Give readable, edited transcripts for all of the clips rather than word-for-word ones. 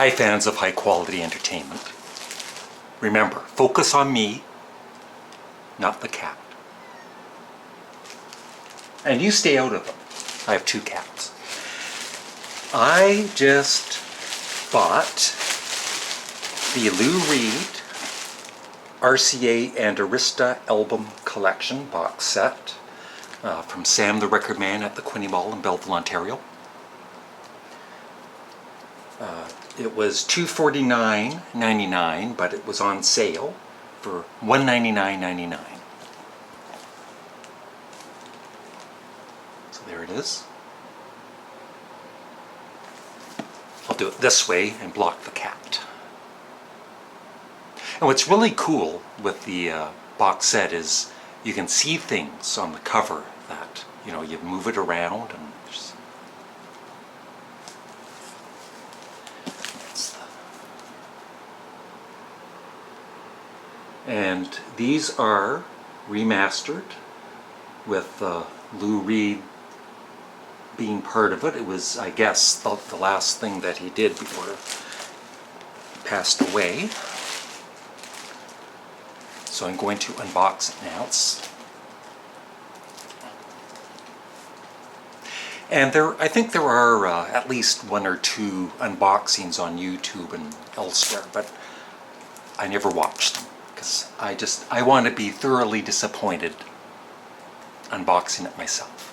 Hi fans of high quality entertainment. Remember, focus on me, not the cat. And you stay out of them. I have 2 cats. I just bought the Lou Reed RCA And Arista album collection box set from Sam the Record Man at the Quinte Mall in Belleville, Ontario. It was $249.99, but it was on sale for $199.99. So there it is. I'll do it this way and block the cat. And what's really cool with the box set is you can see things on the cover that, you know, you move it around and there's... And these are remastered with Lou Reed being part of it. It was, I guess, the last thing that he did before he passed away. So I'm going to unbox it now. And I think there are at least 1 or 2 unboxings on YouTube and elsewhere, but I never watched them. Because I want to be thoroughly disappointed unboxing it myself.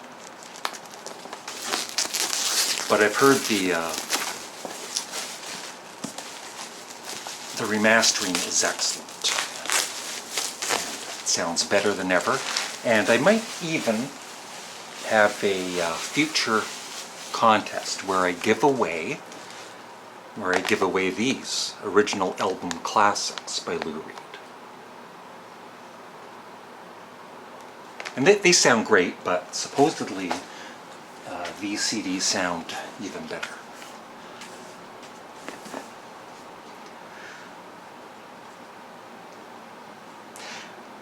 But I've heard the remastering is excellent. It sounds better than ever. And I might even have a future contest where I give away these original album classics by Lou Reed. And they sound great, but supposedly these CDs sound even better.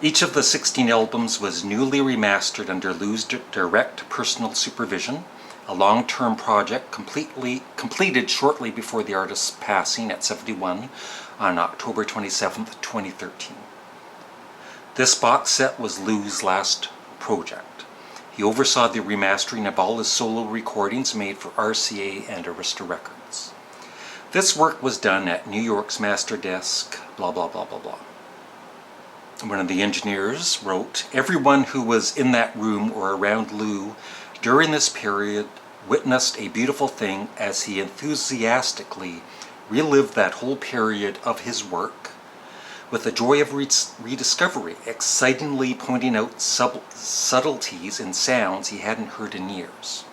Each of the 16 albums was newly remastered under Lou's direct personal supervision, a long-term project completed shortly before the artist's passing at 71 on October 27th, 2013. This box set was Lou's last project. He oversaw the remastering of all his solo recordings made for RCA and Arista Records. This work was done at New York's master desk, blah blah blah blah blah. One of the engineers wrote, "Everyone who was in that room or around Lou during this period witnessed a beautiful thing as he enthusiastically relived that whole period of his work with the joy of rediscovery, excitingly pointing out subtleties in sounds he hadn't heard in years.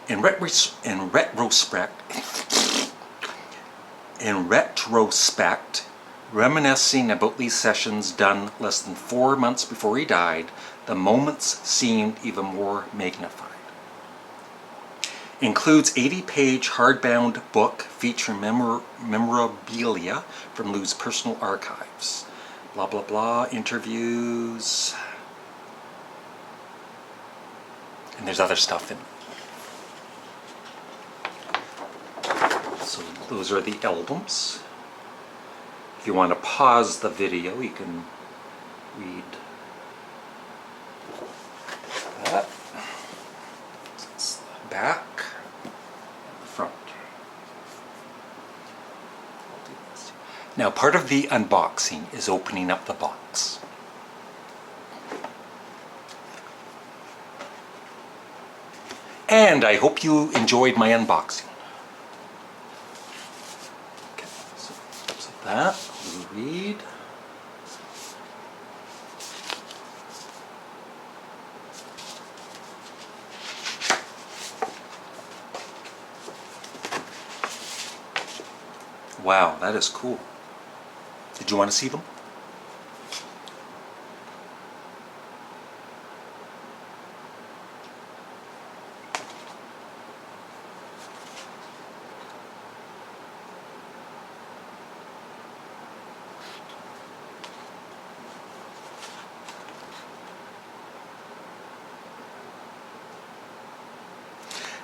In retrospect, reminiscing about these sessions done less than 4 months before he died, the moments seemed even more magnified." Includes 80-page hardbound book featuring memorabilia from Lou's personal archives. Blah blah blah, interviews, and there's other stuff in it. So those are the albums. If you want to pause the video, you can read that. It's the back. Now, part of the unboxing is opening up the box. And I hope you enjoyed my unboxing. Okay, so that, we'll read. Wow, that is cool. Did you want to see them?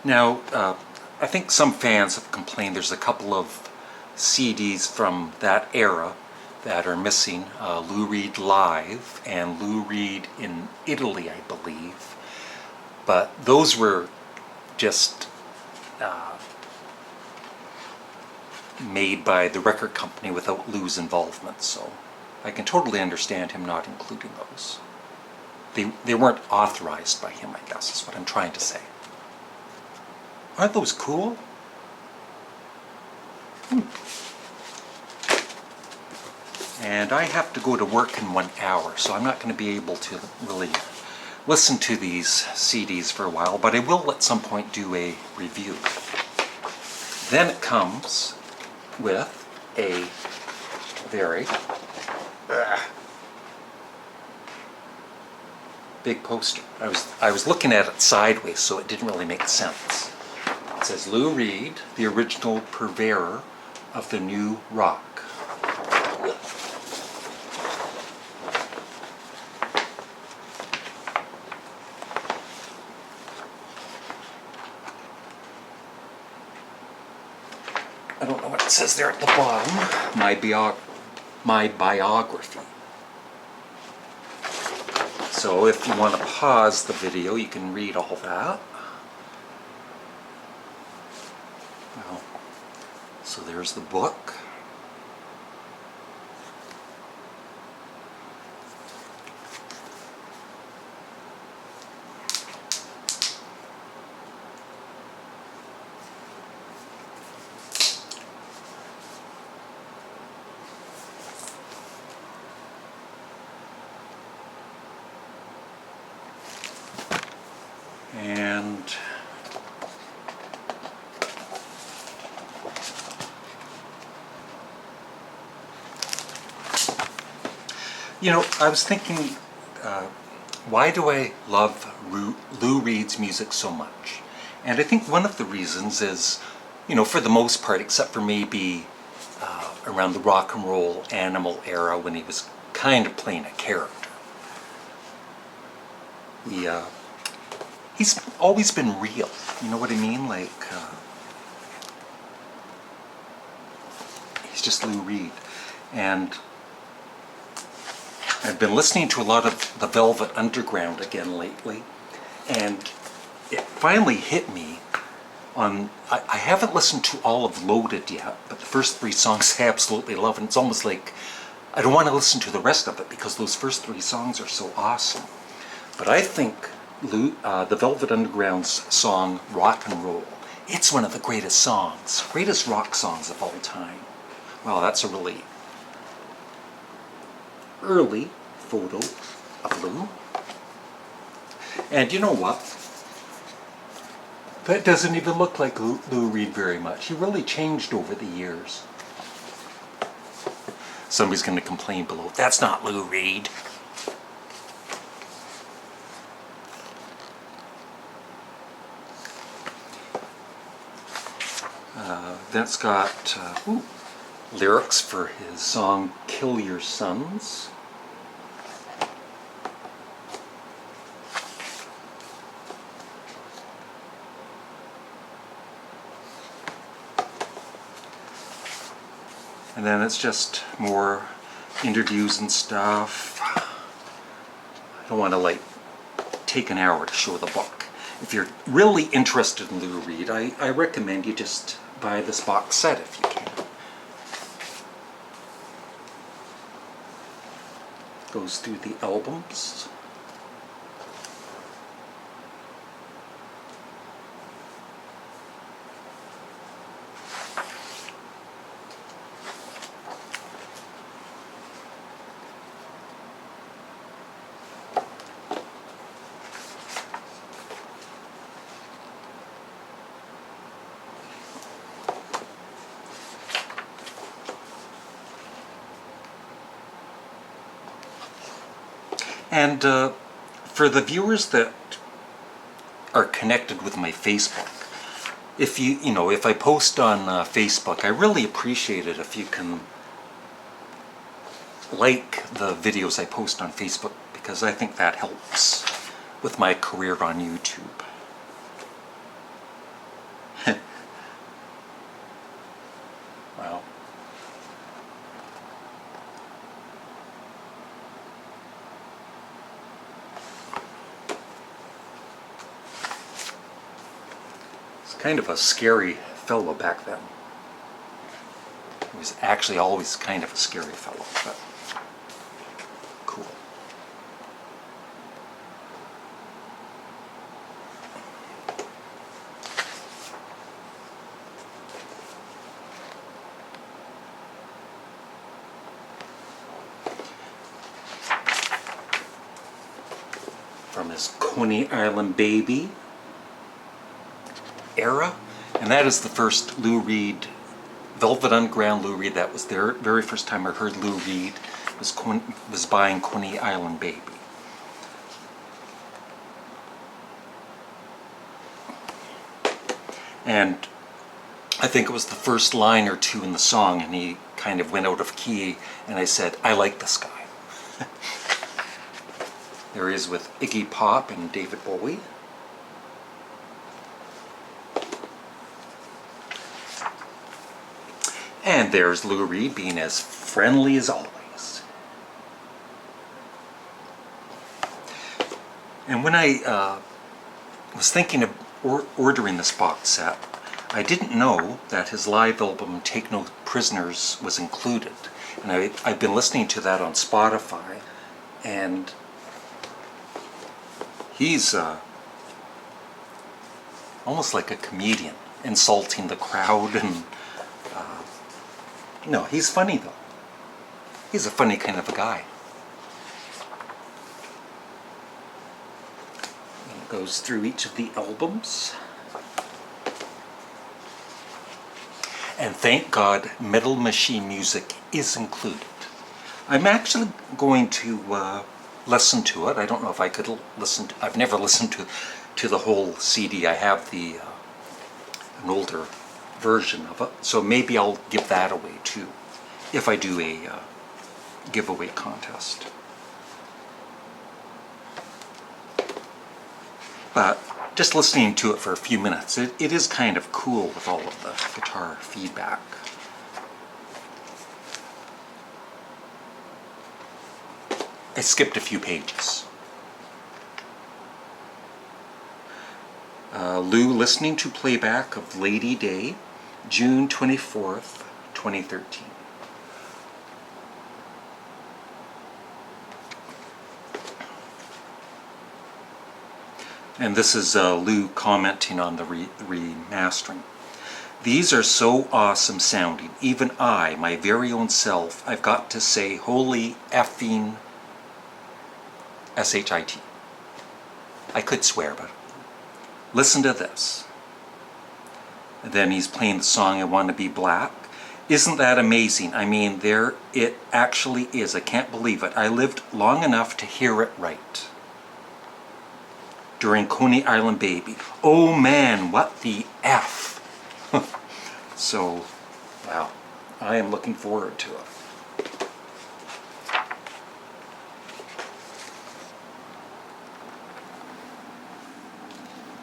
Now, I think some fans have complained there's a couple of CDs from that era that are missing. Lou Reed Live and Lou Reed in Italy, I believe. But those were just made by the record company without Lou's involvement, so I can totally understand him not including those. They weren't authorized by him, I guess, is what I'm trying to say. Aren't those cool? And I have to go to work in 1 hour, so I'm not going to be able to really listen to these CDs for a while, but I will at some point do a review. Then it comes with a very big poster. I was looking at it sideways, so it didn't really make sense. It says Lou Reed, the original purveyor of the new rock. I don't know what it says there at the bottom. My biography. So if you want to pause the video, you can read all that. Well, so there's the book. And you know, I was thinking, why do I love Lou Reed's music so much? And I think one of the reasons is, you know, for the most part, except for maybe around the rock and roll Animal era when he was kind of playing a character. He's always been real, you know what I mean? Like, he's just Lou Reed. And I've been listening to a lot of the Velvet Underground again lately, and it finally hit me on, I haven't listened to all of Loaded yet, but the first 3 songs I absolutely love, and it's almost like I don't want to listen to the rest of it because those first 3 songs are so awesome. But I think the Velvet Underground's song Rock and Roll, it's one of the greatest songs, greatest rock songs of all time. Well, that's a really early photo of Lou. And you know what? That doesn't even look like Lou Reed very much. He really changed over the years. Somebody's going to complain below, that's not Lou Reed. Then it's got lyrics for his song Kill Your Sons. And then it's just more interviews and stuff. I don't want to like take an hour to show the book. If you're really interested in Lou Reed, I recommend you just buy this box set if you can. Goes through the albums. And for the viewers that are connected with my Facebook, if I post on Facebook, I really appreciate it if you can like the videos I post on Facebook, because I think that helps with my career on YouTube. kind of a scary fellow back then. He was actually always kind of a scary fellow, but cool. From his Coney Island Baby era, and that is the first Lou Reed, Velvet Underground Lou Reed. That was the very first time I heard Lou Reed was buying Coney Island Baby. And I think it was the first line or two in the song, and he kind of went out of key, and I said, I like this guy. There he is with Iggy Pop and David Bowie. And there's Lou Reed being as friendly as always. And when I was thinking of ordering this box set, I didn't know that his live album Take No Prisoners was included. And I've been listening to that on Spotify, and he's almost like a comedian, insulting the crowd, and no, he's funny though. He's a funny kind of a guy. And it goes through each of the albums. And thank God Metal Machine music is included. I'm actually going to listen to it. I don't know if I could listen to, I've never listened to the whole CD. I have the an older version of it, so maybe I'll give that away too if I do a giveaway contest. But just listening to it for a few minutes, it is kind of cool with all of the guitar feedback. I skipped a few pages. Lou listening to playback of Lady Day, June 24th, 2013. And this is Lou commenting on the remastering. These are so awesome sounding. Even I, my very own self, I've got to say holy effing S-H-I-T. I could swear, but listen to this. And then he's playing the song I Want to Be Black. Isn't that amazing? I mean, there it actually is. I can't believe it. I lived long enough to hear it right. During Coney Island Baby. Oh man, what the F. So, wow. I am looking forward to it.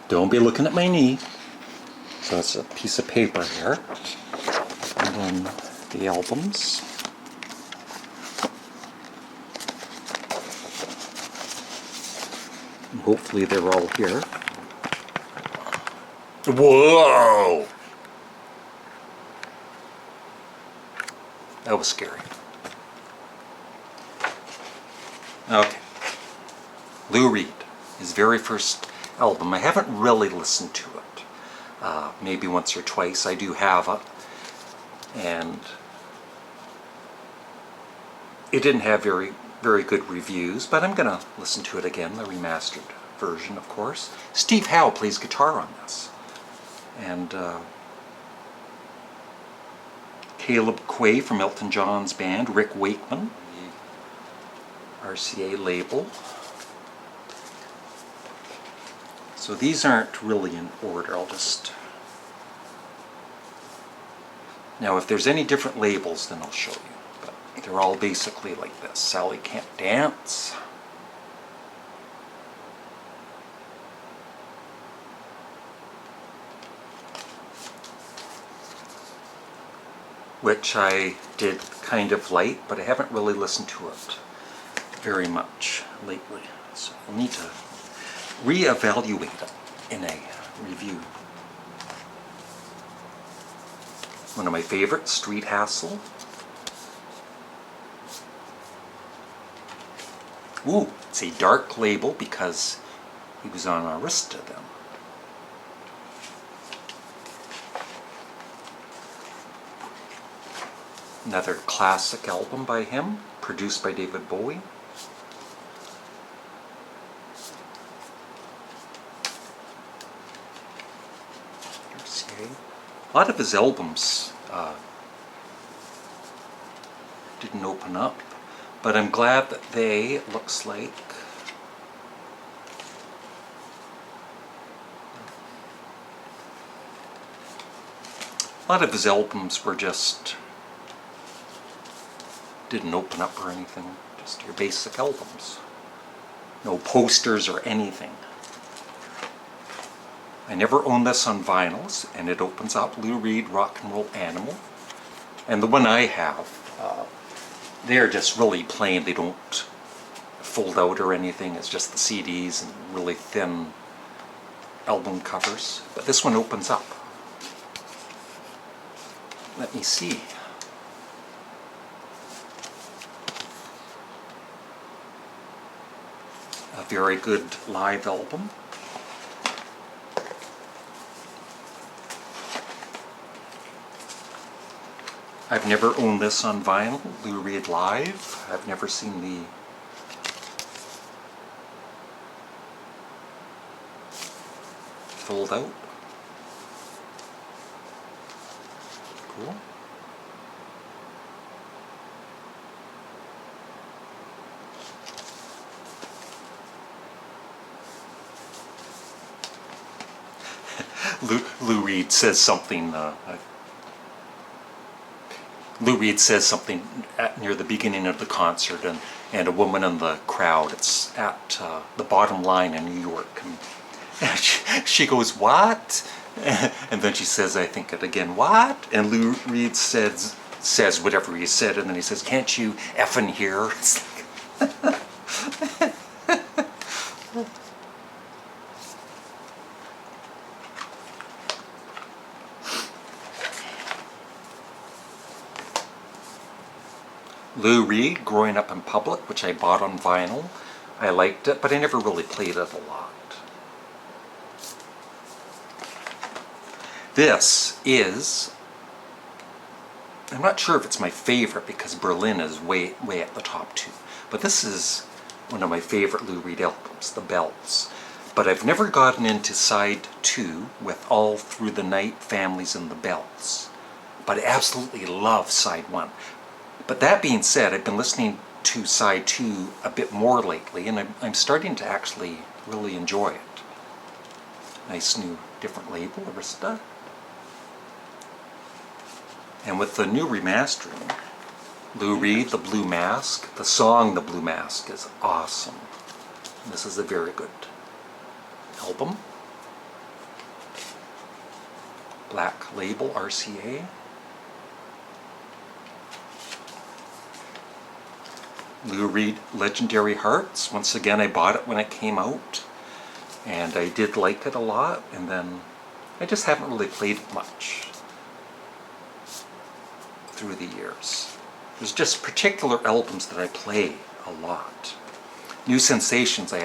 Don't be looking at my knee. So it's a piece of paper here. And then the albums. And hopefully they're all here. Whoa! That was scary. Okay. Lou Reed, his very first album. I haven't really listened to it. Maybe once or twice. I do have it. And it didn't have very good reviews, but I'm going to listen to it again, the remastered version, of course. Steve Howe plays guitar on this. And Caleb Quay from Elton John's band, Rick Wakeman, the RCA label. So these aren't really in order. I'll just... Now if there's any different labels, then I'll show you. But they're all basically like this. Sally Can't Dance. Which I did kind of late, but I haven't really listened to it very much lately. So I'll need to reevaluate it in a review. One of my favorites, Street Hassle. Ooh, it's a dark label because he was on Arista then. Another classic album by him, produced by David Bowie. RCA. A lot of his albums didn't open up, but I'm glad that they, it looks like, a lot of his albums were just, didn't open up or anything, just your basic albums. No posters or anything. I never owned this on vinyls, and it opens up Lou Reed, Rock and Roll Animal. And the one I have, they're just really plain. They don't fold out or anything. It's just the CDs and really thin album covers. But this one opens up. Let me see. A very good live album. I've never owned this on vinyl, Lou Reed Live. I've never seen the fold out. Cool. Lou Reed says something. Lou Reed says something near the beginning of the concert, and a woman in the crowd. It's at the Bottom Line in New York, and she goes, "What?" And then she says, I think it again, "What?" And Lou Reed says whatever he said, and then he says, "Can't you effing hear?" It's like Lou Reed, Growing Up in Public, which I bought on vinyl. I liked it, but I never really played it a lot. This is, I'm not sure if it's my favorite because Berlin is way at the top too, but this is one of my favorite Lou Reed albums, The Bells. But I've never gotten into side 2 with All Through the Night, Families and the Bells. But I absolutely love side 1. But that being said, I've been listening to side 2 a bit more lately, and I'm starting to actually really enjoy it. Nice new different label, Arista. And with the new remastering, Lou Reed, The Blue Mask, the song The Blue Mask is awesome. This is a very good album. Black label, RCA. Lou Reed, Legendary Hearts. Once again, I bought it when it came out, and I did like it a lot, and then I just haven't really played it much through the years. There's just particular albums that I play a lot. New Sensations I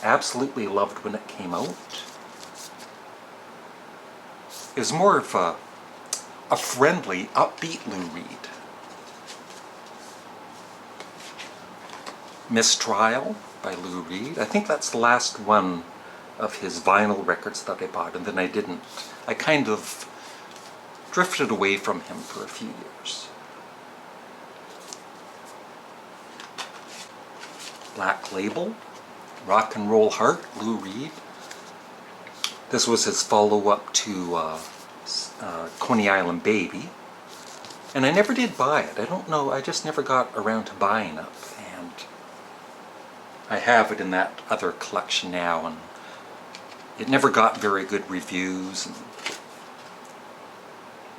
absolutely loved when it came out. It was more of a friendly, upbeat Lou Reed. Mistrial by Lou Reed. I think that's the last one of his vinyl records that I bought, and then I didn't. I kind of drifted away from him for a few years. Black Label, Rock and Roll Heart, Lou Reed. This was his follow-up to Coney Island Baby, and I never did buy it. I don't know, I just never got around to buying it. I have it in that other collection now, and it never got very good reviews.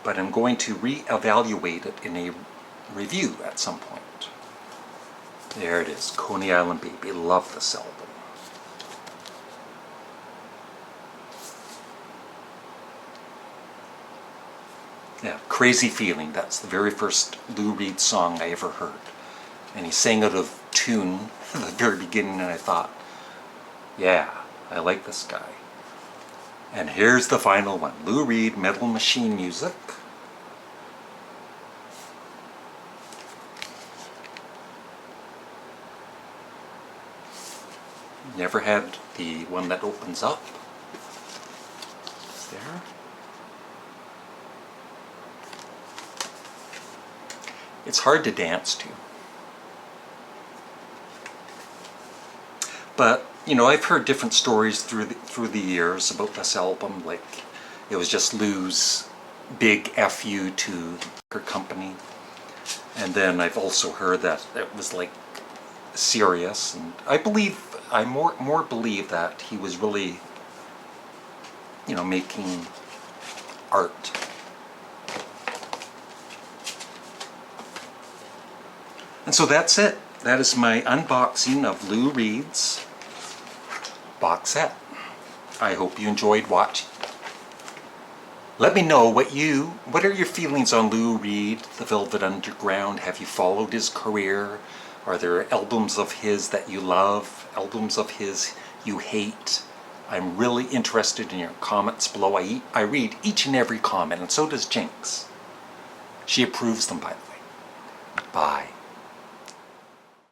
But I'm going to re-evaluate it in a review at some point. There it is, Coney Island Baby. Love this album. Yeah, Crazy Feeling. That's the very first Lou Reed song I ever heard. And he sang out of tune at the very beginning, and I thought, yeah, I like this guy. And here's the final one. Lou Reed, Metal Machine Music. Never had the one that opens up. There. It's hard to dance to. But, you know, I've heard different stories through the years about this album. Like, it was just Lou's big FU to her company. And then I've also heard that it was like serious. And I more believe that he was really, you know, making art. And so that's it. That is my unboxing of Lou Reed's box set. I hope you enjoyed watching. Let me know what are your feelings on Lou Reed, The Velvet Underground? Have you followed his career? Are there albums of his that you love? Albums of his you hate? I'm really interested in your comments below. I read each and every comment, and so does Jinx. She approves them, by the way. Bye.